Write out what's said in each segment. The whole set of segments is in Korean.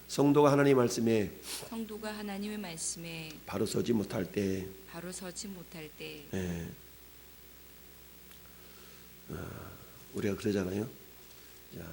성도가 하나님의 말씀에 바로 서지 못할 때 예, 우리가 그러잖아요. 자,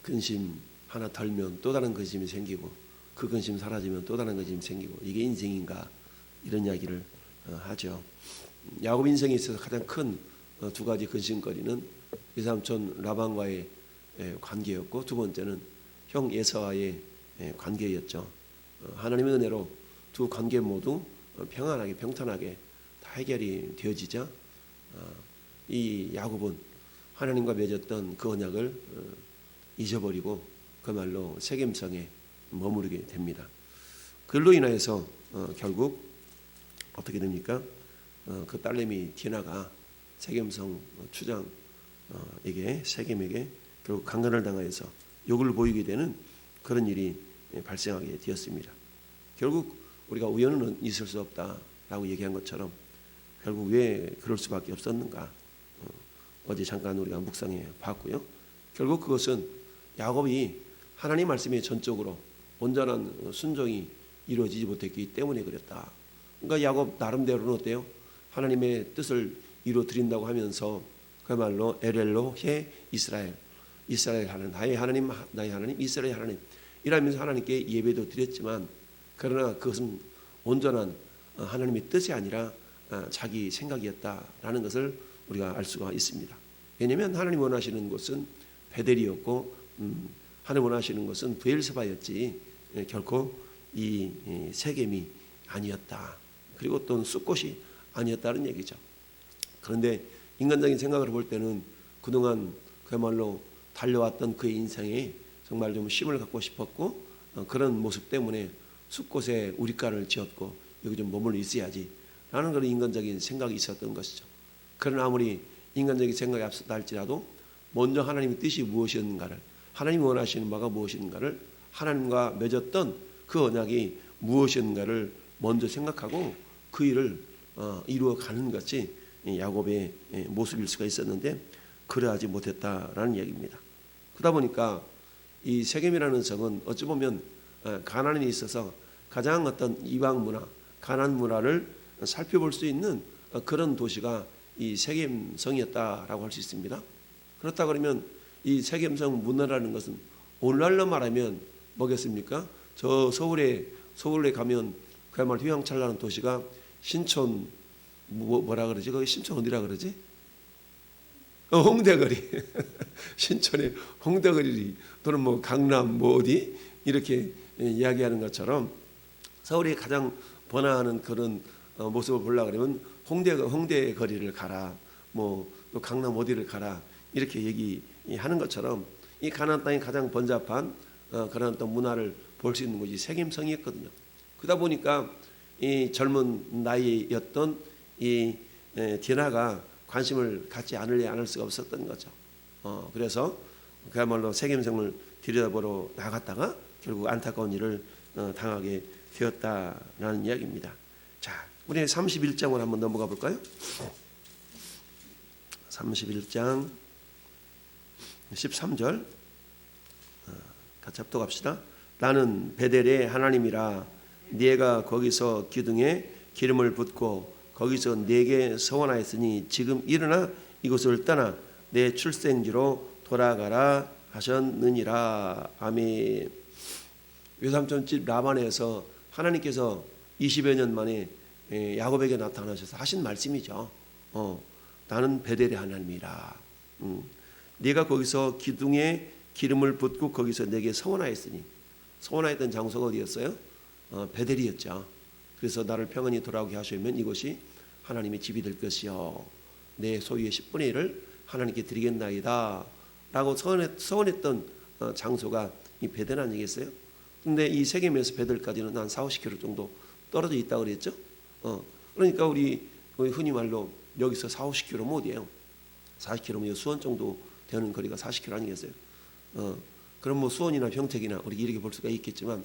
근심 하나 덜면 또 다른 근심이 생기고 그 근심 사라지면 또 다른 근심이 생기고 이게 인생인가 이런 이야기를 하죠. 야곱 인생에 있어서 가장 큰 두 가지 근심거리는 외삼촌 라반과의 관계였고 두 번째는 형 에서와의 관계였죠. 하나님의 은혜로 두 관계 모두 평안하게 평탄하게 다 해결이 되어지자 이 야곱은 하나님과 맺었던 그 언약을 잊어버리고 그말로 세겜성에 머무르게 됩니다. 그로 인하여서 결국 어떻게 됩니까? 그 딸내미 디나가 세겜성 세겜에게 결국 강간을 당하여서 욕을 보이게 되는 그런 일이 발생하게 되었습니다. 결국 우리가 우연은 있을 수 없다라고 얘기한 것처럼 결국 왜 그럴 수밖에 없었는가? 어제 잠깐 우리가 묵상해 봤고요. 결국 그것은 야곱이 하나님 말씀에 전적으로 온전한 순종이 이루어지지 못했기 때문에 그랬다. 그러니까 야곱 나름대로는 어때요? 하나님의 뜻을 이루어 드린다고 하면서 그야말로 엘엘로 해 이스라엘 하나님 나의 하나님 이스라엘 하나님 이라면서 하나님께 예배도 드렸지만 그러나 그것은 온전한 하나님의 뜻이 아니라 자기 생각이었다라는 것을 우리가 알 수가 있습니다. 왜냐하면 하나님 원하시는 것은 베델이었고 하나님 원하시는 것은 브엘세바였지 결코 이 세겜이 아니었다. 그리고 또 숫곳이 아니었다는 얘기죠. 그런데 인간적인 생각을 볼 때는 그동안 그야말로 달려왔던 그의 인생에 정말 좀 쉼을 갖고 싶었고 그런 모습 때문에 숲곳에 우리가를 지었고 여기 좀 머물러 있어야지 라는 그런 인간적인 생각이 있었던 것이죠. 그러나 아무리 인간적인 생각이 앞섰다 할지라도 먼저 하나님의 뜻이 무엇이었는가를 하나님이 원하시는 바가 무엇인가를 하나님과 맺었던 그 언약이 무엇이었는가를 먼저 생각하고 그 일을 이루어가는 것이 야곱의 모습일 수가 있었는데 그러하지 못했다라는 얘기입니다. 그러다 보니까 이 세겜이라는 성은 어찌 보면 가나안에 있어서 가장 어떤 이방 문화, 가나안 문화를 살펴볼 수 있는 그런 도시가 이 세겜성이었다라고 할 수 있습니다. 그렇다 그러면 이 세겜성 문화라는 것은 오늘날로 말하면 뭐겠습니까? 저 서울에 가면 그야말로 휘황찬란한 도시가 신촌 뭐라 그러지? 거기 신촌 어디라 그러지? 홍대거리. 신촌의 홍대거리 또는 뭐 강남 뭐 어디 이렇게 이야기하는 것처럼 서울이 가장 번화하는 그런 모습을 보려고 그러면 홍대 거리를 가라. 뭐 또 강남 어디를 가라. 이렇게 얘기하는 것처럼 이 가나안 땅이 가장 번잡한 그런 또 문화를 볼 수 있는 곳이 세겜성이었거든요. 그러다 보니까 이 젊은 나이였던 이 디나가 관심을 갖지 않을 수가 없었던 거죠. 그래서 그야말로 세겜성을 들여다보러 나갔다가 결국 안타까운 일을 당하게 되었다라는 이야기입니다. 자, 우리 31장으로 한번 넘어가 볼까요? 31장 13절 같이 합독합시다. 나는 베델의 하나님이라 네가 거기서 기둥에 기름을 붓고 거기서 네게 서원하였으니 지금 일어나 이곳을 떠나 내 출생지로 돌아가라 하셨느니라. 아멘. 외삼촌집 라반에서 하나님께서 20여 년 만에 야곱에게 나타나셔서 하신 말씀이죠. 나는 베델의 하나님이라. 네가 거기서 기둥에 기름을 붓고 거기서 내게 서원하였으니 서원하였던 장소가 어디였어요? 베델이었죠. 그래서 나를 평안히 돌아오게 하시면 이곳이 하나님의 집이 될 것이요 내 소유의 10분의 1을 하나님께 드리겠나이다 라고 서원했던 장소가 이 베델 아니겠어요? 근데 이 세겜에서 베델까지는 한 40-50km 정도 떨어져 있다고 그랬죠. 그러니까 우리 흔히 말로 여기서 40-50km면 어디예요? 40km면 수원 정도 되는 거리가 40km 아니겠어요? 그럼 뭐 수원이나 평택이나 우리 이렇게 볼 수가 있겠지만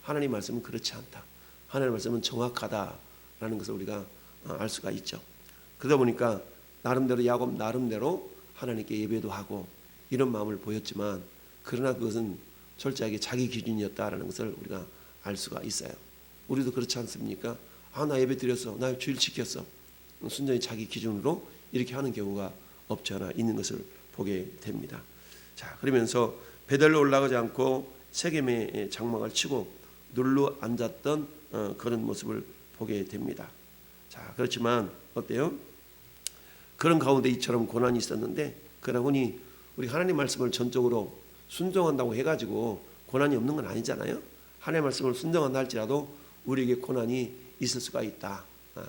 하나님 말씀은 그렇지 않다. 하나님 말씀은 정확하다라는 것을 우리가 알 수가 있죠. 그러다 보니까 나름대로 야곱 나름대로 하나님께 예배도 하고 이런 마음을 보였지만 그러나 그것은 철저하게 자기 기준이었다라는 것을 우리가 알 수가 있어요. 우리도 그렇지 않습니까? 나 예배 드렸어, 나 주일 지켰어. 순전히 자기 기준으로 이렇게 하는 경우가 없지 않아 있는 것을 보게 됩니다. 자, 그러면서 베델로 올라가지 않고 세겜의 장막을 치고 눌러 앉았던 그런 모습을 보게 됩니다. 자, 그렇지만 어때요? 그런 가운데 이처럼 고난이 있었는데 그러다 보니 우리 하나님 말씀을 전적으로 순종한다고 해가지고 고난이 없는 건 아니잖아요. 하나님 말씀을 순종한다 할지라도 우리에게 고난이 있을 수가 있다.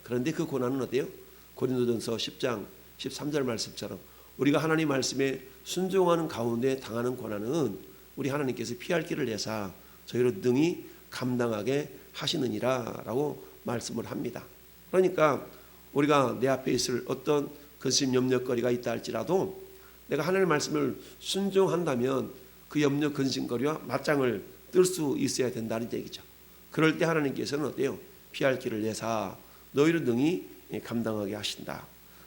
그런데 그 고난은 어때요? 고린도전서 10장 13절 말씀처럼 우리가 하나님 말씀에 순종하는 가운데 당하는 고난은 우리 하나님께서 피할 길을 내사 저희로 능히 감당하게 하시느니라 라고 말씀을 합니다. 그러니까 우리가 내 앞에 있을 어떤 근심 염려거리가 있다 할지라도 내가 하나님의 말씀을 순종한다면 그 염려 근심거리와 맞짱을 뜰 수 있어야 된다는 얘기죠. 그럴 때 하나님께서는 어때요? 피할 길을 내사 너희를 능히 감당하게 하신다.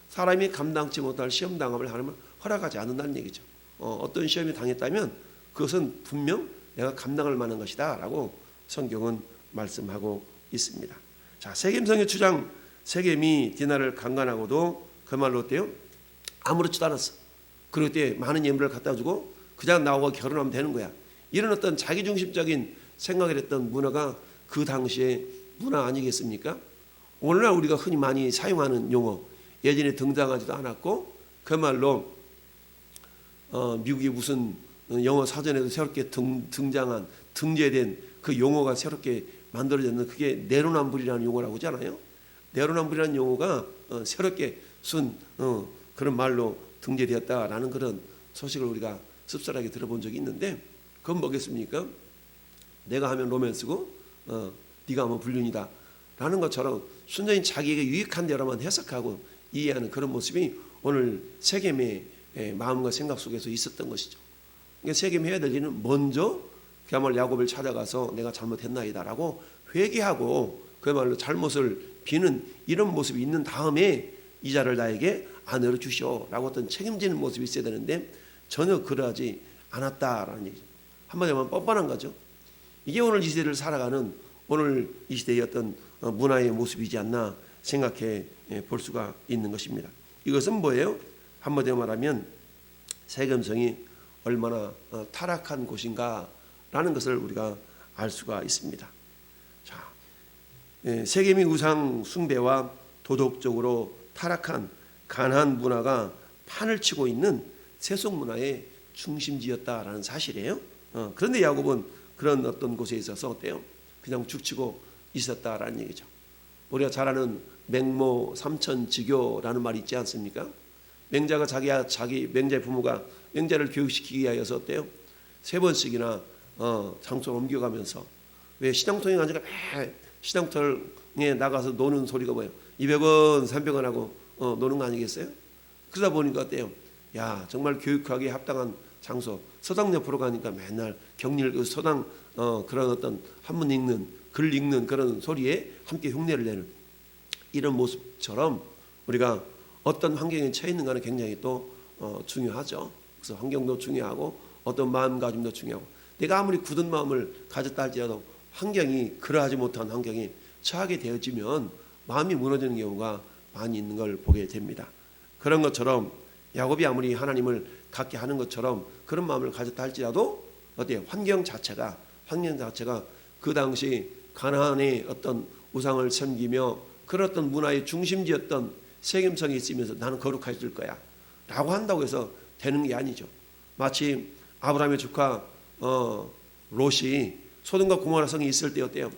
사람이 감당치 못할 시험 당함을 하나님은 허락하지 않는다는 얘기죠. 어떤 시험이 당했다면 그것은 분명 내가 감당할 만한 것이다 라고 성경은 말씀하고 있습니다. 자, 세겜성의 주장 세겜이 디나를 강간하고도 그 말로 어때요? 아무렇지도 않았어. 그럴 때 많은 예물을 갖다 주고 그냥 나오고 결혼하면 되는 거야. 이런 어떤 자기중심적인 생각을 했던 문화가 그 당시의 문화 아니겠습니까? 오늘날 우리가 흔히 많이 사용하는 용어, 예전에 등장하지도 않았고 그 말로 미국의 무슨 영어 사전에도 새롭게 등장한 등재된 그 용어가 새롭게 만들어졌는 그게 내로남불이라는 용어라고 하잖아요. 내로남불이라는 용어가 새롭게 쓴 그런 말로 등재되었다라는 그런 소식을 우리가 씁쓸하게 들어본 적이 있는데 그건 뭐겠습니까? 내가 하면 로맨스고 네가 하면 불륜이다 라는 것처럼 순전히 자기에게 유익한 대로만 해석하고 이해하는 그런 모습이 오늘 세겜의 마음과 생각 속에서 있었던 것이죠. 그러니까 세겜이 해야 될 일은 먼저 그야말로 야곱을 찾아가서 내가 잘못했나이다 라고 회개하고 그야말로 잘못을 비는 이런 모습이 있는 다음에 이자를 나에게 아내로 주시오 라고 어떤 책임지는 모습이 있어야 되는데 전혀 그러하지 않았다라는 얘기죠. 한마디로 하면 뻔뻔한 거죠. 이게 오늘 이 시대를 살아가는 오늘 이 시대의 어떤 문화의 모습이지 않나 생각해 볼 수가 있는 것입니다. 이것은 뭐예요? 한마디로 말하면 세겜성이 얼마나 타락한 곳인가라는 것을 우리가 알 수가 있습니다. 자, 세겜이 우상 숭배와 도덕적으로 타락한 가나안 문화가 판을 치고 있는 세속 문화의 중심지였다라는 사실이에요. 그런데 야곱은 그런 어떤 곳에 있어서 어때요? 그냥 죽치고 있었다라는 얘기죠. 우리가 잘 아는 맹모 삼천지교라는 말이 있지 않습니까? 맹자가 자기 맹자의 부모가 맹자를 교육시키기 위하여서 어때요? 3번씩이나 장소를 옮겨가면서 왜 시장통에 가니까 시장통에 나가서 노는 소리가 뭐예요? 200원, 300원 하고 노는 거 아니겠어요? 그러다 보니까 어때요? 야, 정말 교육하기에 합당한 장소. 서당 옆으로 가니까 맨날 경리를 서당 그런 어떤 한문 읽는 글 읽는 그런 소리에 함께 흉내를 내는 이런 모습처럼 우리가 어떤 환경에 처해 있는가는 굉장히 또 중요하죠. 그래서 환경도 중요하고 어떤 마음가짐도 중요하고 내가 아무리 굳은 마음을 가졌다 할지라도 환경이 그러하지 못한 환경에 처하게 되어지면 마음이 무너지는 경우가 많이 있는 걸 보게 됩니다. 그런 것처럼 야곱이 아무리 하나님을 갖게 하는 것처럼 그런 마음을 가졌다 할지라도 어때요? 환경 자체가 그 당시 가나안의 어떤 우상을 섬기며 그런 어떤 문화의 중심지였던 세겜성이 있으면서 나는 거룩해질 거야 라고 한다고 해서 되는 게 아니죠. 마치 아브라함의 조카 롯이 소돔과 고모라 성에 있을 때 어때요?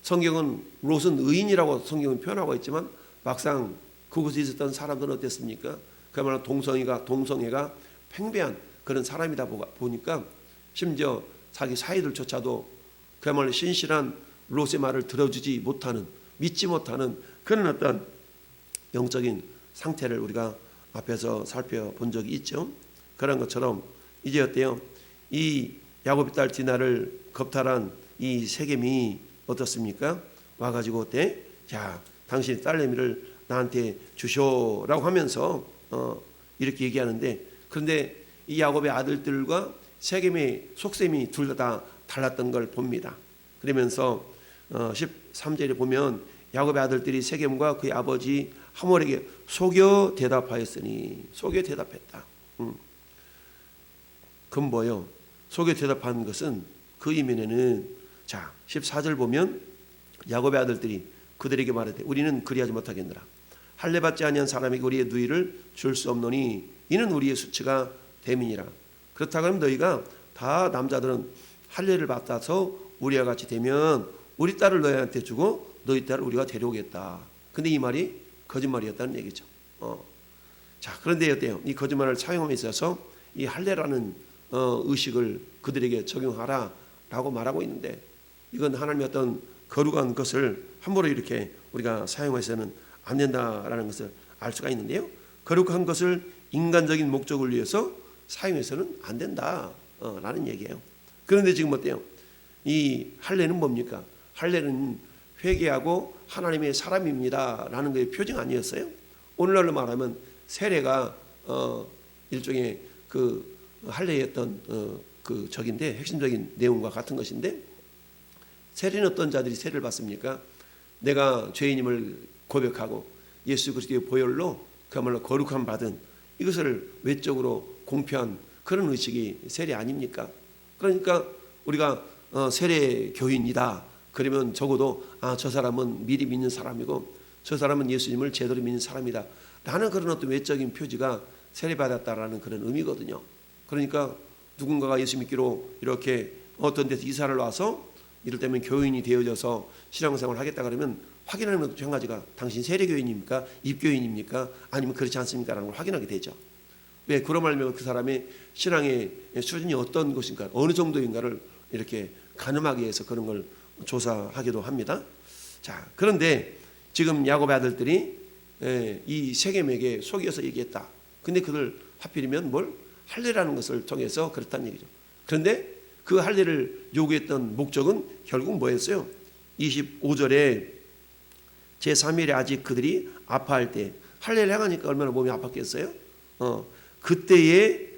성경은 롯은 의인이라고 성경은 표현하고 있지만 막상 그곳에 있었던 사람들은 어땠습니까? 그야말로 동성애가 팽배한 그런 사람이다 보니까 심지어 자기 사이들조차도 그야말로 신실한 롯의 말을 들어주지 못하는 믿지 못하는 그런 어떤 영적인 상태를 우리가 앞에서 살펴본 적이 있죠. 그런 것처럼 이제 어때요? 이 야곱의 딸 디나를 겁탈한 이 세겜이 어떻습니까? 와가지고 어때? 자, 당신 딸내미를 나한테 주쇼라고 하면서 이렇게 얘기하는데 그런데 이 야곱의 아들들과 세겜의 속셈이 둘 다 달랐던 걸 봅니다. 그러면서 13절에 보면 야곱의 아들들이 세겜과 그의 아버지 하몰에게 속여 대답하였으니, 속여 대답했다. 그건 뭐요? 속여 대답한 것은 그 이면에는, 자 14절 보면 야곱의 아들들이 그들에게 말하되 우리는 그리하지 못하겠느라. 할례 받지 아니한 사람에게 우리의 누이를 줄 수 없노니 이는 우리의 수치가 됨이니라. 그렇다고 하면 너희가 다 남자들은 할례를 받아서 우리와 같이 되면 우리 딸을 너희한테 주고 너희 딸을 우리가 데려오겠다. 근데 이 말이 거짓말이었다는 얘기죠. 자, 그런데 어때요? 이 거짓말을 사용함에 있어서 이 할례라는 의식을 그들에게 적용하라라고 말하고 있는데, 이건 하나님의 어떤 거룩한 것을 함부로 이렇게 우리가 사용해서는 안 된다라는 것을 알 수가 있는데요. 거룩한 것을 인간적인 목적을 위해서 사용해서는 안 된다라는 얘기예요. 그런데 지금 어때요? 이 할례는 뭡니까? 할례는 회개하고 하나님의 사람입니다라는 것의 표징 아니었어요? 오늘날로 말하면 세례가 일종의 그 할례의 어떤 그 적인데 핵심적인 내용과 같은 것인데, 세례는 어떤 자들이 세례를 받습니까? 내가 죄인임을 고백하고 예수 그리스도의 보혈로 그야말로 거룩함 받은 이것을 외적으로 공표한 그런 의식이 세례 아닙니까? 그러니까 우리가 세례 교인이다 그러면 적어도 저 사람은 미리 믿는 사람이고 저 사람은 예수님을 제대로 믿는 사람이다 라는 그런 어떤 외적인 표지가 세례받았다라는 그런 의미거든요. 그러니까 누군가가 예수 믿기로 이렇게 어떤 데서 이사를 와서 이를테면 교인이 되어져서 신앙생활을 하겠다 그러면 확인하는 것도 한 가지가 당신 세례교인입니까? 입교인입니까? 아니면 그렇지 않습니까? 라는 걸 확인하게 되죠. 왜? 그런 말면 그 사람의 신앙의 수준이 어떤 것인가, 어느 정도인가를 이렇게 가늠하기 위해서 그런 걸 조사하기도 합니다. 자, 그런데 지금 야곱의 아들들이 이 세겜에게 속여서 얘기했다. 근데 그들 하필이면 뭘? 할례라는 것을 통해서 그렇다는 얘기죠. 그런데 그 할례를 요구했던 목적은 결국 뭐였어요? 25절에 제3일에 아직 그들이 아파할 때, 할례를 행하니까 얼마나 몸이 아팠겠어요? 그때에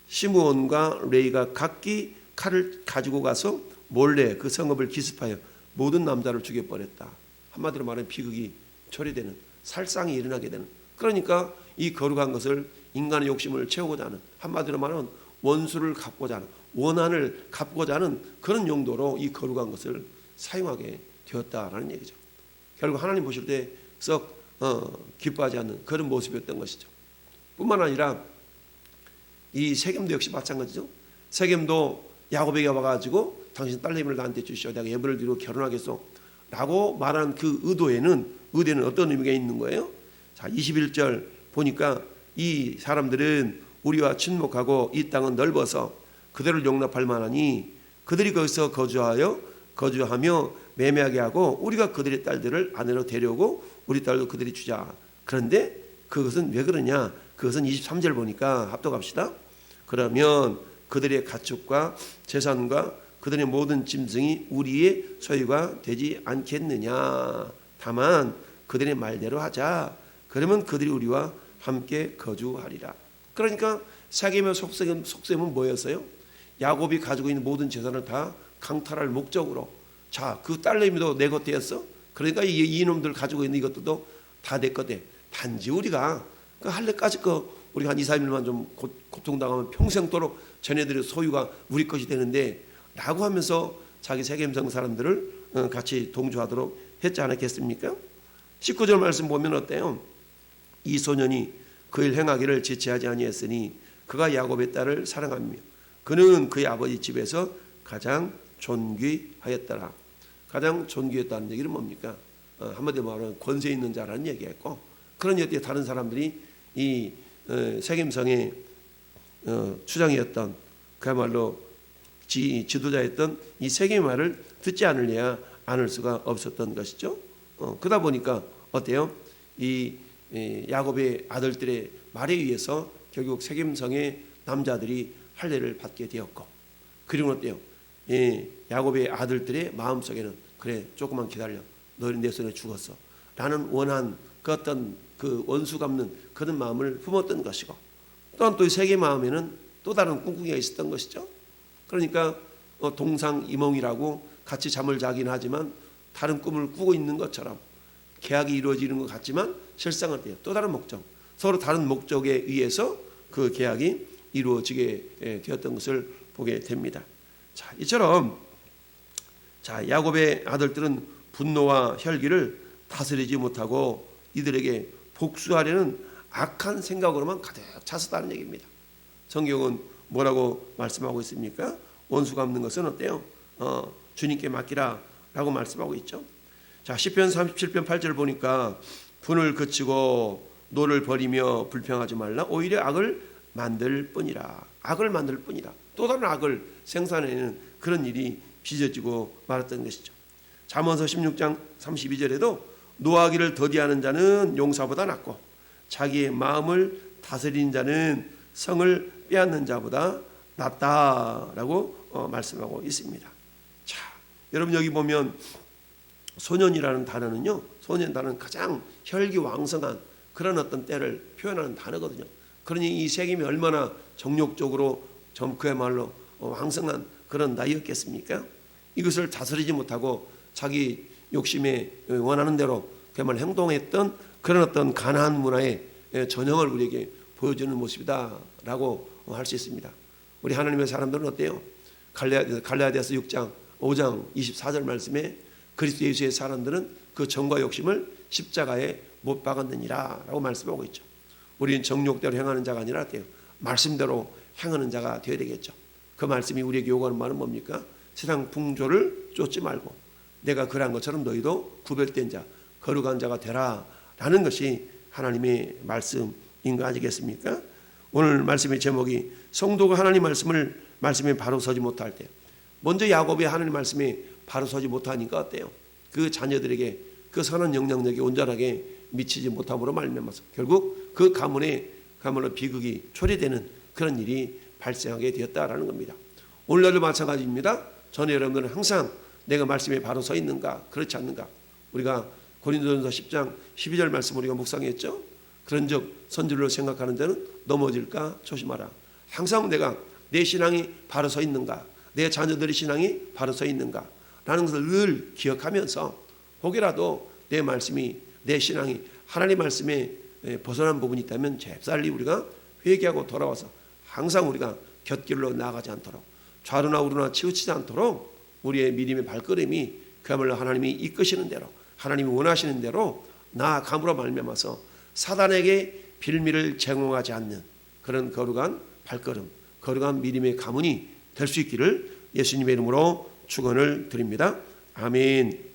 시므온과 레이가 각기 칼을 가지고 가서 몰래 그 성읍을 기습하여 모든 남자를 죽여버렸다. 한마디로 말하면 비극이 초래되는, 살상이 일어나게 되는, 그러니까 이 거룩한 것을 인간의 욕심을 채우고자 하는, 한마디로 말하면 원수를 갚고자 하는, 원한을 갚고자 하는 그런 용도로 이 거룩한 것을 사용하게 되었다라는 얘기죠. 결국 하나님 보실 때 썩 기뻐하지 않는 그런 모습이었던 것이죠. 뿐만 아니라 이 세겜도 역시 마찬가지죠. 세겜도 야곱에게 와가지고 당신 딸내미를 나한테 주시오, 내가 예물을 드리고 결혼하겠소 라고 말한 그 의도에는 어떤 의미가 있는 거예요? 자, 21절 보니까 이 사람들은 우리와 친목하고 이 땅은 넓어서 그들을 용납할 만하니 그들이 거기서 거주하며 매매하게 하고 우리가 그들의 딸들을 아내로 데려오고 우리 딸도 그들이 주자. 그런데 그것은 왜 그러냐? 그것은 23절 보니까 합독합시다. 그러면 그들의 가축과 재산과 그들의 모든 짐승이 우리의 소유가 되지 않겠느냐. 다만 그들의 말대로 하자. 그러면 그들이 우리와 함께 거주하리라. 그러니까 세겜의 속셈은 뭐였어요? 야곱이 가지고 있는 모든 재산을 다 강탈할 목적으로, 자, 그 딸내미도 내 것 되었어. 그러니까 이놈들 가지고 있는 이것도 다 내 것 돼. 단지 우리가 그 할례까지 우리가 한 2, 3일만 좀 고통당하면 평생도록 쟤네들의 소유가 우리 것이 되는데 라고 하면서 자기 세겜성 사람들을 같이 동조하도록 했지 않았겠습니까? 19절 말씀 보면 어때요? 이 소년이 그 일 행하기를 지체하지 아니했으니 그가 야곱의 딸을 사랑하며 그는 그의 아버지 집에서 가장 존귀하였더라. 가장 존귀했다는 얘기는 뭡니까? 한마디로 말하면 권세 있는 자라는 얘기했고, 그런 여기에 다른 사람들이 이 세겜성의 추장이었던 그야말로 지도자였던 이 세겜의 말을 듣지 않으려야 않을 수가 없었던 것이죠. 그러다 보니까 어때요? 이 야곱의 아들들의 말에 의해서 결국 세겜성의 남자들이 할례를 받게 되었고, 그리고 어때요? 야곱의 아들들의 마음속에는 그래 조금만 기다려, 너는 내 손에 죽었어 라는 원한 그 어떤 그 원수 갚는 그런 마음을 품었던 것이고, 또한 또 세겜 마음에는 또 다른 꿍꿍이가 있었던 것이죠. 그러니까 동상이몽이라고 같이 잠을 자긴 하지만 다른 꿈을 꾸고 있는 것처럼 계약이 이루어지는 것 같지만 실상은 또 다른 목적, 서로 다른 목적에 의해서 그 계약이 이루어지게 되었던 것을 보게 됩니다. 자, 이처럼 야곱의 아들들은 분노와 혈기를 다스리지 못하고 이들에게 복수하려는 악한 생각으로만 가득 찼었다는 얘기입니다. 성경은 뭐라고 말씀하고 있습니까? 원수 갚는 것은 어때요? 주님께 맡기라 라고 말씀하고 있죠. 자, 시편 37편 8절 보니까 분을 그치고 노를 버리며 불평하지 말라. 오히려 악을 만들 뿐이라. 악을 만들 뿐이라. 또 다른 악을 생산해내는 그런 일이 빚어지고 말았던 것이죠. 잠언서 16장 32절에도 노하기를 더디하는 자는 용사보다 낫고 자기의 마음을 다스리는 자는 성을 빼앗는 자보다 낫다라고 말씀하고 있습니다. 자, 여러분 여기 보면 소년이라는 단어는요, 소년 단어는 가장 혈기왕성한 그런 어떤 때를 표현하는 단어거든요. 그러니 이 세겜이 얼마나 정욕적으로 그야말로 왕성한 그런 나이였겠습니까? 이것을 다스리지 못하고 자기 욕심에 원하는 대로 그야말로 행동했던 그런 어떤 가나안 문화의 전형을 우리에게 보여주는 모습이다라고 할 수 있습니다. 우리 하나님의 사람들은 어때요? 갈라디아서 6장 5장 24절 말씀에 그리스도 예수의 사람들은 그 정과 욕심을 십자가에 못 박았느니라 라고 말씀하고 있죠. 우리는 정욕대로 행하는 자가 아니라 어때요? 말씀대로 행하는 자가 되어야 되겠죠. 그 말씀이 우리에게 요구하는 말은 뭡니까? 세상 풍조를 쫓지 말고 내가 그러한 것처럼 너희도 구별된 자, 거룩한 자가 되라 라는 것이 하나님의 말씀인 거 아니겠습니까? 오늘 말씀의 제목이 성도가 하나님 말씀에 바로 서지 못할 때, 먼저 야곱이 하나님 말씀에 바로 서지 못하니까 어때요? 그 자녀들에게 그 선한 영향력이 온전하게 미치지 못함으로 말미암아서 결국 그 가문으로 비극이 초래되는 그런 일이 발생하게 되었다라는 겁니다. 오늘날도 마찬가지입니다. 저는 여러분들은 항상 내가 말씀에 바로 서 있는가 그렇지 않는가, 우리가 고린도전서 10장 12절 말씀 우리가 묵상했죠. 그런즉 선지로 생각하는 자는 넘어질까 조심하라. 항상 내가 내 신앙이 바로 서 있는가, 내 자녀들의 신앙이 바로 서 있는가 라는 것을 늘 기억하면서 혹이라도 내 말씀이, 내 신앙이 하나님 말씀에 벗어난 부분이 있다면 잽싸리 우리가 회개하고 돌아와서 항상 우리가 곁길로 나아가지 않도록, 좌로나 우로나 치우치지 않도록 우리의 믿음의 발걸음이 그야말로 하나님이 이끄시는 대로, 하나님이 원하시는 대로 나아감으로 말미암아서 사단에게 빌미를 제공하지 않는 그런 거룩한 발걸음, 거룩한 믿음의 가문이 될 수 있기를 예수님의 이름으로 축원을 드립니다. 아멘.